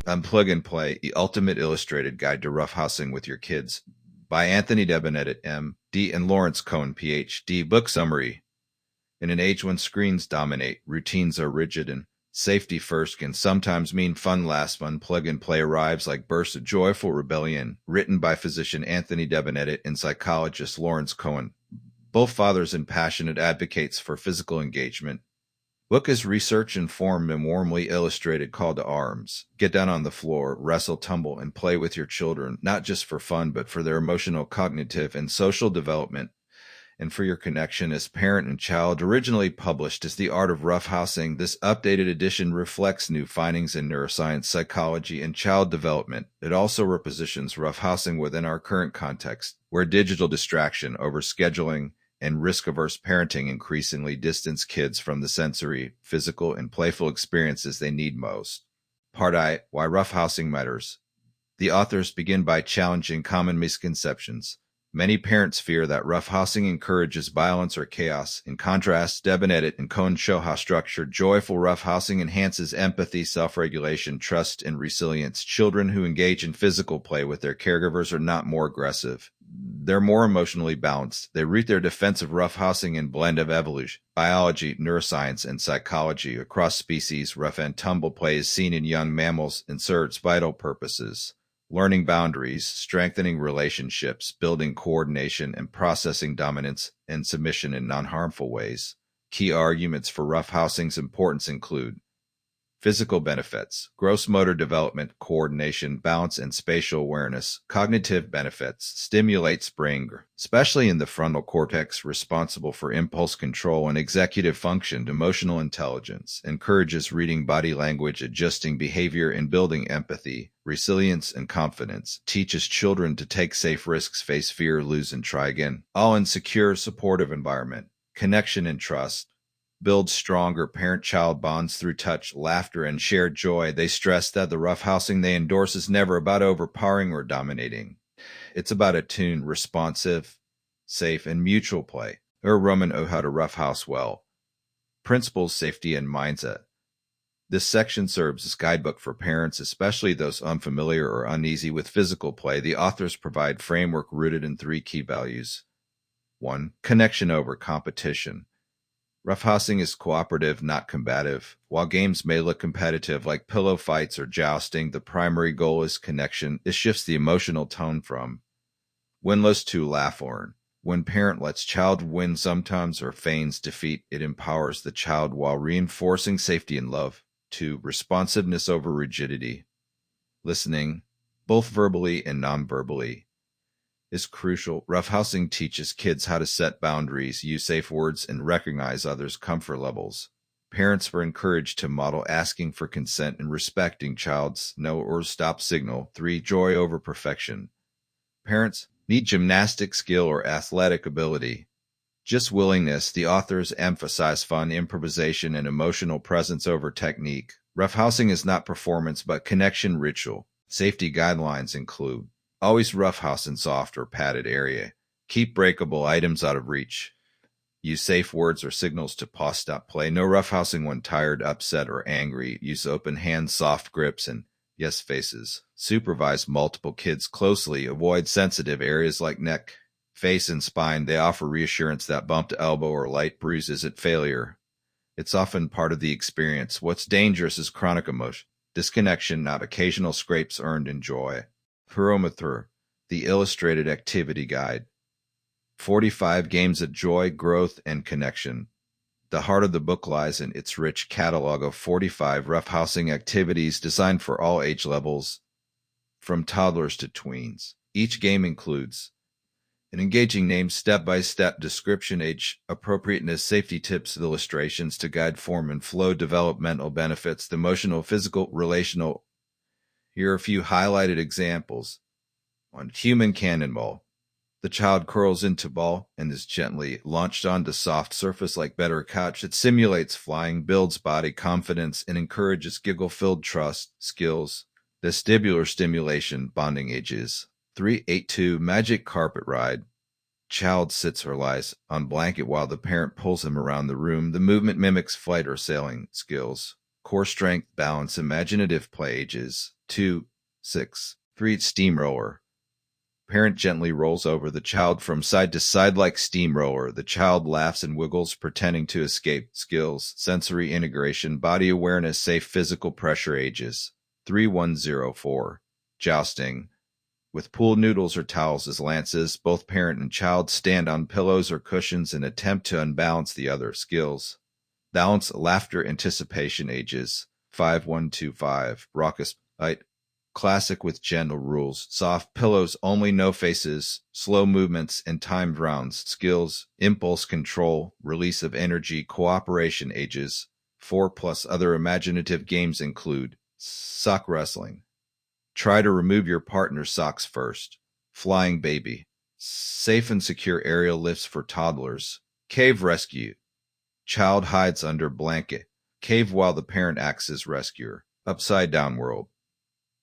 Unplug and Play, the Ultimate Illustrated Guide to Roughhousing with Your Kids by Anthony DeBenedet, M.D. and Lawrence Cohen, Ph.D. Book Summary. In an age when screens dominate, routines are rigid, and safety first can sometimes mean fun last. Unplug and Play arrives like bursts of joyful rebellion, written by physician Anthony DeBenedet and psychologist Lawrence Cohen, both fathers and passionate advocates for physical engagement. Book is research-informed and warmly illustrated call to arms. Get down on the floor, wrestle, tumble, and play with your children, not just for fun, but for their emotional, cognitive, and social development, and for your connection as parent and child. Originally published as The Art of Roughhousing, this updated edition reflects new findings in neuroscience, psychology, and child development. It also repositions roughhousing within our current context, where digital distraction, overscheduling, and risk-averse parenting increasingly distance kids from the sensory, physical, and playful experiences they need most. Part I, Why Roughhousing Matters. The authors begin by challenging common misconceptions. Many parents fear that roughhousing encourages violence or chaos. In contrast, DeBenedet and Cohen show how structured, joyful roughhousing enhances empathy, self-regulation, trust, and resilience. Children who engage in physical play with their caregivers are not more aggressive. They're more emotionally balanced. They root their defensive roughhousing in blend of evolution, biology, neuroscience, and psychology. Across species, rough and tumble play is seen in young mammals and serves vital purposes. Learning boundaries, strengthening relationships, building coordination, and processing dominance and submission in non-harmful ways. Key arguments for roughhousing's importance include physical benefits, gross motor development, coordination, balance, and spatial awareness. Cognitive benefits, stimulates brain, especially in the frontal cortex responsible for impulse control and executive function, emotional intelligence, encourages reading body language, adjusting behavior, and building empathy. Resilience and confidence, teaches children to take safe risks, face fear, lose, and try again, all in secure, supportive environment. Connection and trust, build stronger parent-child bonds through touch, laughter, and shared joy. They stress that the roughhousing they endorse is never about overpowering or dominating. It's about attuned, responsive, safe, and mutual play. Roman O How to Roughhouse Well. Principles, safety, and mindset. This section serves as guidebook for parents, especially those unfamiliar or uneasy with physical play. The authors provide framework rooted in 3 key values. 1. Connection over competition. Roughhousing is cooperative, not combative. While games may look competitive like pillow fights or jousting, the primary goal is connection. This shifts the emotional tone from winless to laugh earn. When parent lets child win sometimes or feigns defeat, it empowers the child while reinforcing safety and love. 2. Responsiveness over rigidity. Listening, both verbally and non-verbally, is crucial. Roughhousing teaches kids how to set boundaries, use safe words, and recognize others' comfort levels. Parents were encouraged to model asking for consent and respecting child's no or stop signal. 3. Joy over perfection. Parents need gymnastic skill or athletic ability, just willingness. The authors emphasize fun, improvisation, and emotional presence over technique. Roughhousing is not performance but connection ritual. Safety guidelines include always roughhouse in soft or padded area. Keep breakable items out of reach. Use safe words or signals to pause, stop play. No roughhousing when tired, upset, or angry. Use open hands, soft grips, and yes faces. Supervise multiple kids closely. Avoid sensitive areas like neck, face, and spine. They offer reassurance that bumped elbow or light bruise isn't failure. It's often part of the experience. What's dangerous is chronic emotion, disconnection, not occasional scrapes earned in joy. Barometer, the Illustrated Activity Guide. 45 games of joy, growth, and connection. The heart of the book lies in its rich catalog of 45 roughhousing activities designed for all age levels, from toddlers to tweens. Each game includes an engaging name, step-by-step description, age appropriateness, safety tips, illustrations to guide form and flow, developmental benefits, the emotional, physical, relational. Here are a few highlighted examples. On Human Cannonball, the child curls into ball and is gently launched onto soft surface like better couch. It simulates flying, builds body confidence, and encourages giggle-filled trust skills. Vestibular stimulation, bonding ages. 382 Magic Carpet Ride. Child sits or lies on blanket while the parent pulls him around the room. The movement mimics flight or sailing skills. Core strength, balance, imaginative play ages 2, 6. 3. Steamroller. Parent gently rolls over the child from side to side like steamroller. The child laughs and wiggles, pretending to escape. Skills, sensory integration, body awareness, safe physical pressure ages 3104. Jousting. With pool noodles or towels as lances, both parent and child stand on pillows or cushions and attempt to unbalance the other. Skills. Balance, laughter, anticipation ages 5125. Raucous height. Classic with gentle rules. Soft pillows only, no faces. Slow movements and timed rounds. Skills. Impulse control. Release of energy. Cooperation ages 4+. Other imaginative games include sock wrestling. Try to remove your partner's socks first. Flying baby. Safe and secure aerial lifts for toddlers. Cave rescue. Child hides under blanket. Cave while the parent acts as rescuer. Upside down world.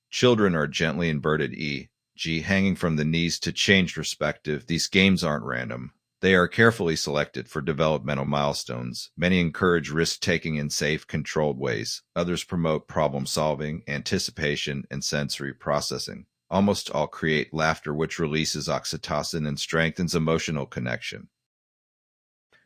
Children are gently inverted e.g. hanging from the knees to change perspective. These games aren't random. They are carefully selected for developmental milestones. Many encourage risk-taking in safe, controlled ways. Others promote problem-solving, anticipation, and sensory processing. Almost all create laughter, which releases oxytocin and strengthens emotional connection.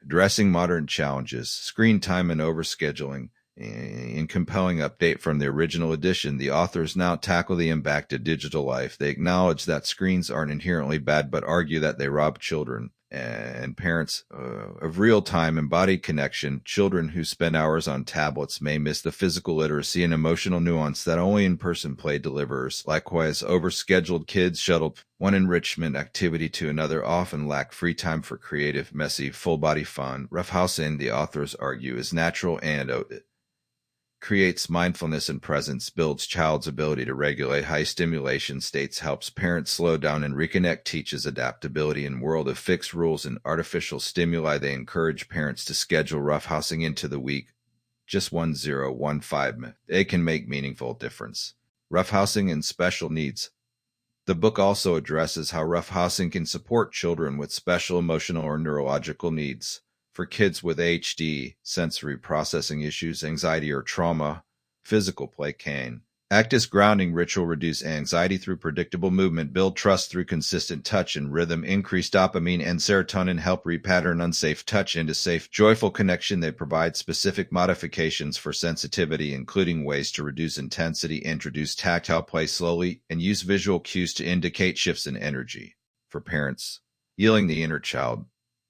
Addressing modern challenges, screen time and overscheduling. In compelling update from the original edition, the authors now tackle the impact of digital life. They acknowledge that screens aren't inherently bad, but argue that they rob children and parents of real-time embodied connection. Children who spend hours on tablets may miss the physical literacy and emotional nuance that only in-person play delivers. Likewise, overscheduled kids shuttled one enrichment activity to another often lack free time for creative, messy, full-body fun. Roughhousing, the authors argue, is natural antidote. It creates mindfulness and presence, builds child's ability to regulate high stimulation states, helps parents slow down and reconnect, teaches adaptability in world of fixed rules and artificial stimuli. They encourage parents to schedule roughhousing into the week. Just 1015. They can make meaningful difference. Roughhousing and special needs. The book also addresses how roughhousing can support children with special emotional or neurological needs. For kids with Ph.D, sensory processing issues, anxiety, or trauma, physical play can act as grounding ritual, reduce anxiety through predictable movement, build trust through consistent touch and rhythm, increase dopamine and serotonin, help repattern unsafe touch into safe, joyful connection. They provide specific modifications for sensitivity, including ways to reduce intensity, introduce tactile play slowly, and use visual cues to indicate shifts in energy. For parents, healing the inner child.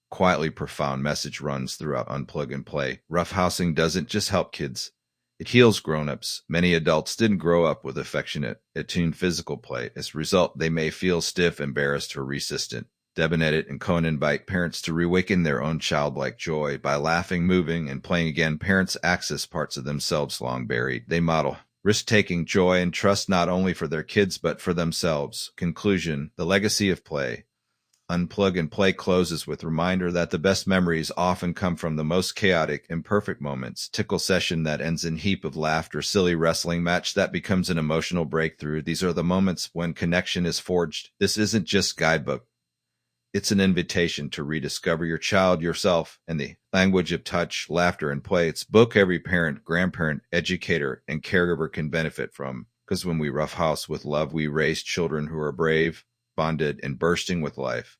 Quietly profound message runs throughout Unplug and Play. Roughhousing doesn't just help kids. It heals grown-ups. Many adults didn't grow up with affectionate, attuned physical play. As a result, they may feel stiff, embarrassed, or resistant. DeBenedet and Cohen invite parents to reawaken their own childlike joy by laughing, moving, and playing again. Parents access parts of themselves long buried. They model risk-taking, joy, and trust not only for their kids but for themselves. Conclusion: the legacy of play. Unplug and Play closes with reminder that the best memories often come from the most chaotic, imperfect moments. Tickle session that ends in heap of laughter, silly wrestling match that becomes an emotional breakthrough. These are the moments when connection is forged. This isn't just guidebook. It's an invitation to rediscover your child, yourself, and the language of touch, laughter, and play. It's a book every parent, grandparent, educator, and caregiver can benefit from. Because when we roughhouse with love, we raise children who are brave, bonded, and bursting with life.